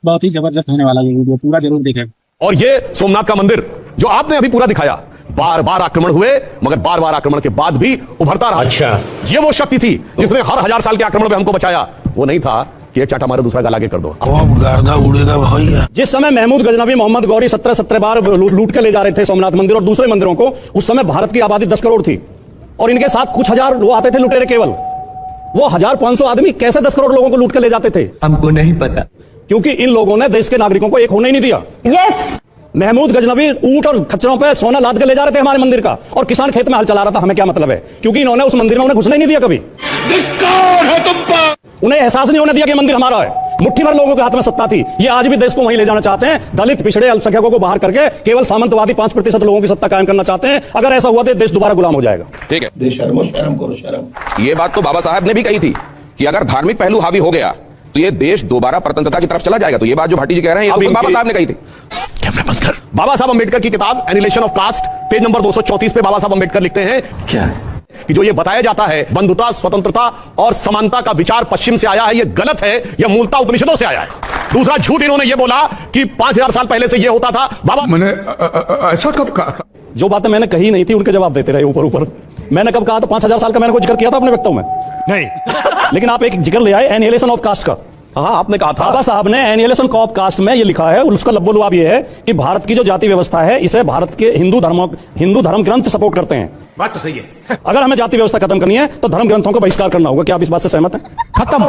बहुत ही जबरदस्त होने वाला ये वीडियो, पूरा जरूर देखें। और ये सोमनाथ का मंदिर जो आपने अभी पूरा दिखाया, बार बार आक्रमण हुए मगर बार बार आक्रमण के बाद भी उभरता रहा। अच्छा, ये वो शक्ति थी जिसने हर 1000 साल के आक्रमण में हमको बचाया। वो नहीं था कि एक चाटा मारो दूसरा गाल आगे कर दो। गर्दा उड़ेगा भैया। जिस समय महमूद गजनवी, मोहम्मद गौरी 17 बार लूट के ले जा रहे थे सोमनाथ मंदिर और दूसरे मंदिरों को, उस समय भारत की आबादी 10 करोड़ थी और इनके साथ कुछ हजार वो आते थे लुटेरे केवल। वो 1500 आदमी कैसे 10 करोड़ लोगों को लूट के ले जाते थे? हमको नहीं पता, क्योंकि इन लोगों ने देश के नागरिकों को एक होने ही नहीं दिया। यस, महमूद गजनवी ऊंट और खच्चरों पे सोना लाद के ले जा रहे थे हमारे मंदिर का, और किसान खेत में हल चला रहा था। हमें क्या मतलब है? क्योंकि इन्होंने उस मंदिर में उन्हें घुसने ही नहीं दिया कभी। उन्हें एहसास नहीं होने दिया कि मंदिर हमारा है। मुट्ठी भर लोगों के हाथ में सत्ता थी। ये आज भी देश को वहीं ले जाना चाहते हैं। दलित, पिछड़े, अल्पसंख्यकों को बाहर करके केवल सामंतवादी 5% लोगों की सत्ता कायम करना चाहते हैं। अगर ऐसा हुआ तो देश दोबारा गुलाम हो जाएगा। ठीक है, बेशर्मो, शर्म करो शर्म। ये बात तो बाबा साहब ने भी कही थी कि अगर धार्मिक पहलू हावी हो गया तो ये देश दोबारा परतंत्रता की तरफ चला जाएगा। तो ये बात जो भाटी जी कह रहे हैं, ये तो बाबा साहब ने कही थी। कैमरा बंद कर। बाबा साहब अंबेडकर की किताब annihilation of caste, page number 234 पे बाबा साहब अंबेडकर लिखते हैं क्या कि जो ये बताया जाता है बंधुता, स्वतंत्रता और समानता का विचार पश्चिम से आया है, ये गलत है। ये मूलतः उपनिषदों से आया है। दूसरा झूठ इन्होंने ये बोला कि 5000 साल पहले से ये होता था। बाबा मैंने ऐसा कब कहा? जो बातें मैंने कही नहीं थी उनके जवाब देते रहे ऊपर ऊपर। मैंने कब कहा था? 5000 साल का मैंने कोई जिक्र किया था अपने वक्तव्य में? नहीं। लेकिन आप एक जिक्र ले आए एनिहिलेशन ऑफ कास्ट का। हाँ, आपने कहा था। बाबा साहब ने एनिहिलेशन ऑफ कास्ट में ये लिखा है, उसका लब्बो-लुआब ये है कि भारत की जो जाति व्यवस्था है, इसे भारत के हिंदू धर्म ग्रंथ सपोर्ट करते हैं। बात तो सही है। अगर हमें जाति व्यवस्था खत्म करनी है तो धर्म ग्रंथों का बहिष्कार करना होगा। क्या आप इस बात से सहमत हैं? खत्म,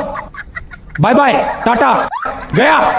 बाय बाय, टाटा, गया।